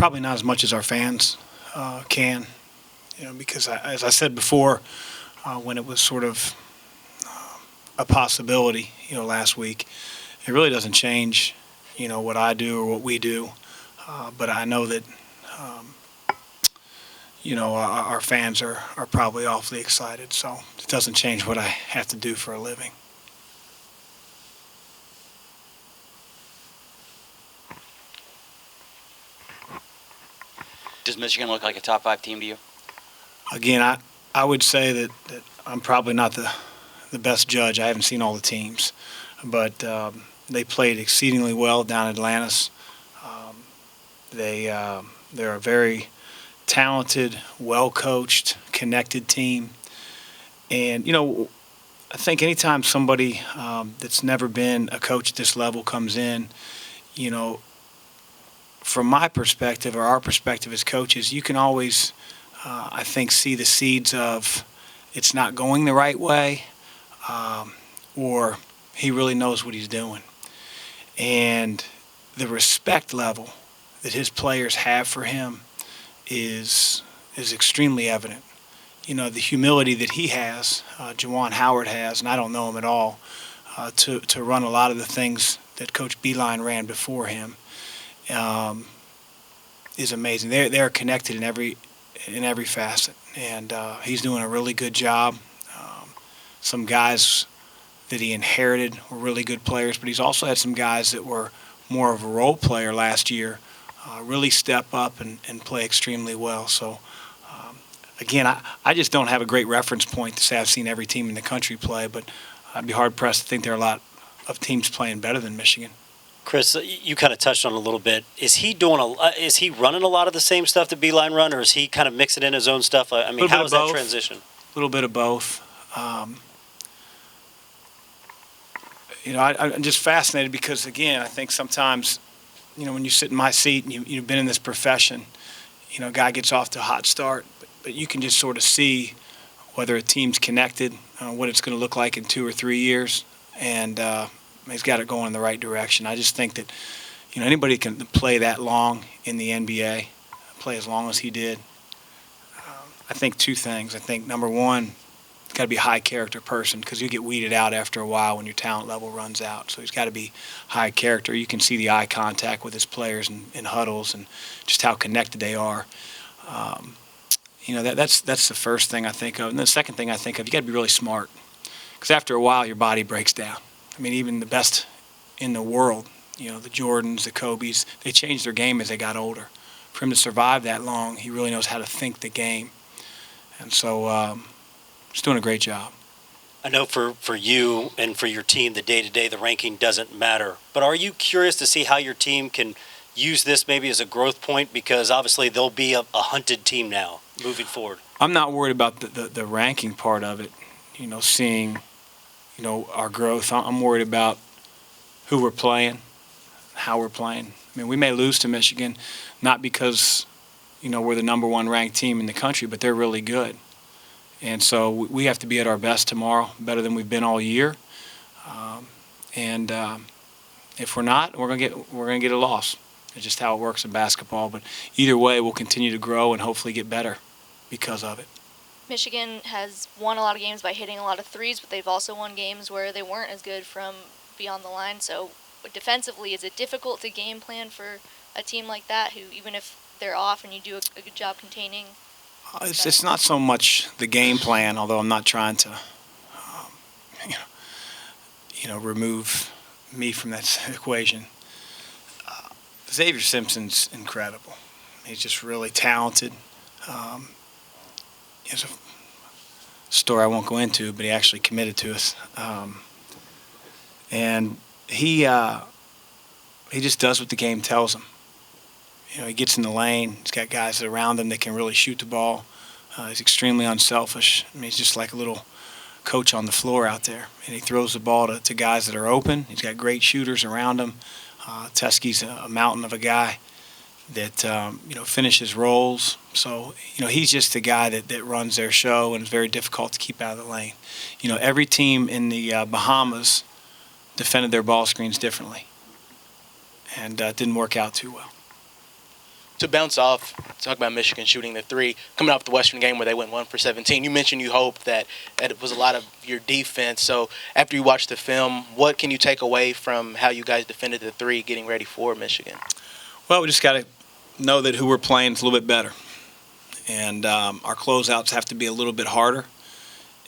Probably not as much as our fans can, because as I said before, when it was sort of a possibility, last week, it really doesn't change, what I do or what we do. But I know that, our fans are probably awfully excited, so it doesn't change what I have to do for a living. Does Michigan look like a top 5 team to you? Again, I would say that I'm probably not the best judge. I haven't seen all the teams, but they played exceedingly well down in Atlantis. They're a very talented, well-coached, connected team. And, I think anytime somebody that's never been a coach at this level comes in, from my perspective or our perspective as coaches, you can always, I think, see the seeds of it's not going the right way, or he really knows what he's doing. And the respect level that his players have for him is extremely evident. The humility that he has, Juwan Howard has, and I don't know him at all, to run a lot of the things that Coach Beeline ran before him, is amazing. They're connected in every facet, and he's doing a really good job. Some guys that he inherited were really good players, but he's also had some guys that were more of a role player last year, really step up and play extremely well. So, again, I just don't have a great reference point to say I've seen every team in the country play, but I'd be hard-pressed to think there are a lot of teams playing better than Michigan. Chris, you kind of touched on it a little bit. Is he running a lot of the same stuff that Beeline run, or is he kind of mixing in his own stuff? I mean, how is that transition? A little bit of both. I'm just fascinated because, again, I think sometimes, when you sit in my seat and you've been in this profession, a guy gets off to a hot start, but you can just sort of see whether a team's connected, what it's going to look like in 2 or 3 years, and he's got it going in the right direction. I just think that, anybody can play that long in the NBA, play as long as he did. I think 2 things. I think, number one, he's got to be a high-character person because you get weeded out after a while when your talent level runs out. So he's got to be high character. You can see the eye contact with his players in huddles and just how connected they are. That's the first thing I think of. And the second thing I think of, you got to be really smart because after a while your body breaks down. I mean, even the best in the world, the Jordans, the Kobes, they changed their game as they got older. For him to survive that long, he really knows how to think the game. And so he's doing a great job. I know for you and for your team, the day-to-day, the ranking doesn't matter. But are you curious to see how your team can use this maybe as a growth point? Because obviously they'll be a hunted team now moving forward. I'm not worried about the ranking part of it, seeing our growth. I'm worried about who we're playing, how we're playing. I mean, we may lose to Michigan, not because, we're the number 1 ranked team in the country, but they're really good. And so we have to be at our best tomorrow, better than we've been all year. If we're not, we're gonna get a loss. It's just how it works in basketball. But either way, we'll continue to grow and hopefully get better because of it. Michigan has won a lot of games by hitting a lot of threes, but they've also won games where they weren't as good from beyond the line. So defensively, is it difficult to game plan for a team like that who, even if they're off and you do a good job containing? It's not so much the game plan, although I'm not trying to, remove me from that equation. Xavier Simpson's incredible. He's just really talented. There's a story I won't go into, but he actually committed to us. And he just does what the game tells him. He gets in the lane. He's got guys around him that can really shoot the ball. He's extremely unselfish. I mean, he's just like a little coach on the floor out there. And he throws the ball to guys that are open. He's got great shooters around him. Teskey's a mountain of a guy that, finishes rolls. So, he's just the guy that runs their show, and it's very difficult to keep out of the lane. Every team in the Bahamas defended their ball screens differently, and it didn't work out too well. To bounce off, talk about Michigan shooting the three, coming off the Western game where they went 1 for 17. You mentioned you hoped that it was a lot of your defense. So after you watched the film, what can you take away from how you guys defended the three getting ready for Michigan? Well, we just got to know that who we're playing is a little bit better. And our closeouts have to be a little bit harder.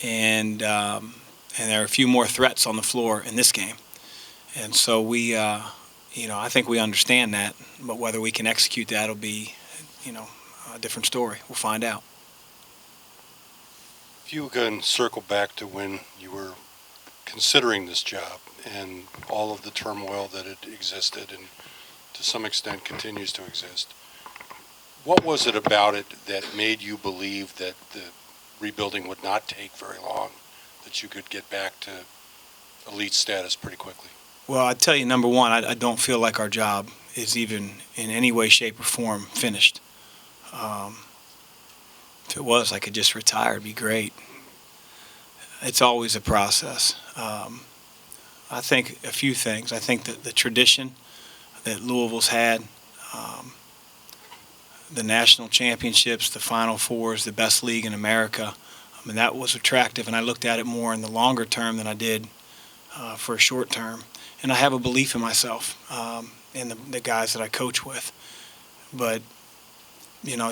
And there are a few more threats on the floor in this game. And so we, I think we understand that. But whether we can execute that will be, a different story. We'll find out. If you can circle back to when you were considering this job and all of the turmoil that had existed and to some extent continues to exist, what was it about it that made you believe that the rebuilding would not take very long, that you could get back to elite status pretty quickly? Well, I'd tell you, number one, I don't feel like our job is even in any way, shape, or form finished. If it was, I could just retire. It'd be great. It's always a process. I think a few things. I think that the tradition that Louisville's had, the national championships, the Final Fours, the best league in America, that was attractive, and I looked at it more in the longer term than I did for a short term. And I have a belief in myself and the guys that I coach with. But,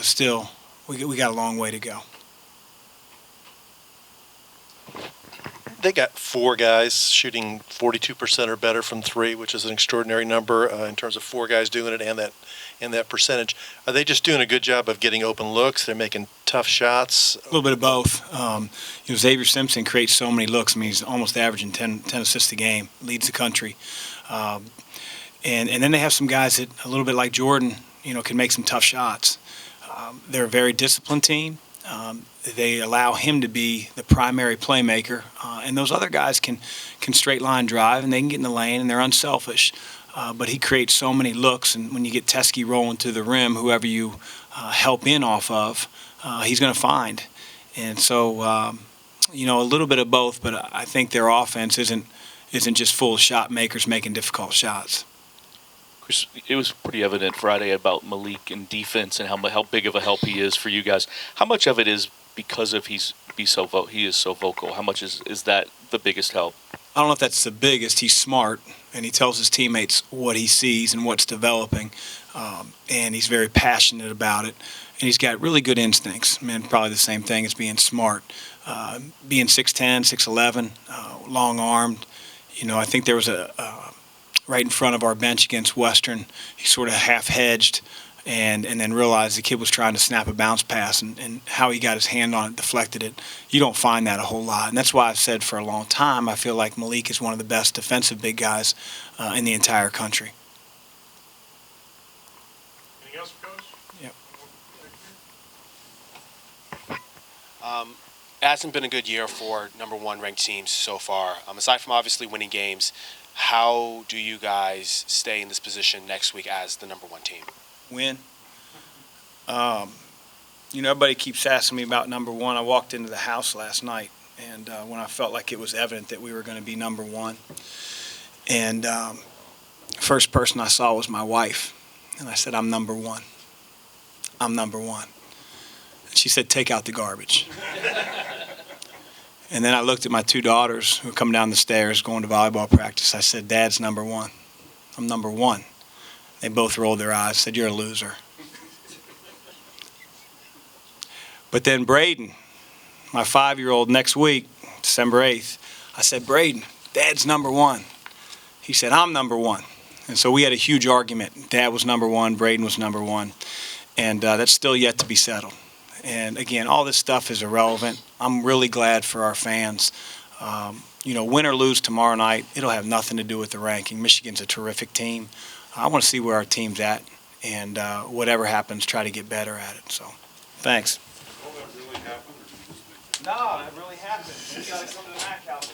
still, we got a long way to go. They got 4 guys shooting 42% or better from three, which is an extraordinary number in terms of 4 guys doing it and that percentage. Are they just doing a good job of getting open looks? They're making tough shots? A little bit of both. Xavier Simpson creates so many looks. I mean, he's almost averaging 10 assists a game, leads the country. And then they have some guys that, a little bit like Jordan, can make some tough shots. They're a very disciplined team. They allow him to be the primary playmaker, and those other guys can straight line drive, and they can get in the lane, and they're unselfish. But he creates so many looks, and when you get Teskey rolling to the rim, whoever you help in off of, he's going to find. And so, a little bit of both, but I think their offense isn't just full of shot makers making difficult shots. Chris, it was pretty evident Friday about Malik and defense and how big of a help he is for you guys. How much of it is because of he is so vocal? How much is that the biggest help? I don't know if that's the biggest. He's smart, and he tells his teammates what he sees and what's developing, and he's very passionate about it. And he's got really good instincts. Probably the same thing as being smart. Being 6'10", 6'11", long-armed. I think there was right in front of our bench against Western, he sort of half-hedged and then realized the kid was trying to snap a bounce pass, and how he got his hand on it, deflected it. You don't find that a whole lot. And that's why I've said for a long time I feel like Malik is one of the best defensive big guys in the entire country. Anything else, Coach? Yep. It hasn't been a good year for number 1 ranked teams so far. Aside from obviously winning games, how do you guys stay in this position next week as the number 1 team? Win. Everybody keeps asking me about number 1. I walked into the house last night, and when I felt like it was evident that we were going to be number 1. And first person I saw was my wife, and I said, I'm number 1. I'm number 1. And she said, take out the garbage. And then I looked at my 2 daughters who were coming down the stairs going to volleyball practice. I said, Dad's number 1. I'm number 1. They both rolled their eyes, said, you're a loser. But then Braden, my 5-year-old, next week, December 8th, I said, Braden, Dad's number 1. He said, I'm number 1. And so we had a huge argument. Dad was number 1, Braden was number 1. And that's still yet to be settled. And again, all this stuff is irrelevant. I'm really glad for our fans. Win or lose tomorrow night, it'll have nothing to do with the ranking. Michigan's a terrific team. I want to see where our team's at, and whatever happens, try to get better at it. So, thanks. Well, that really happened, or did you just make No, it really happened. We got to come to the Mack house.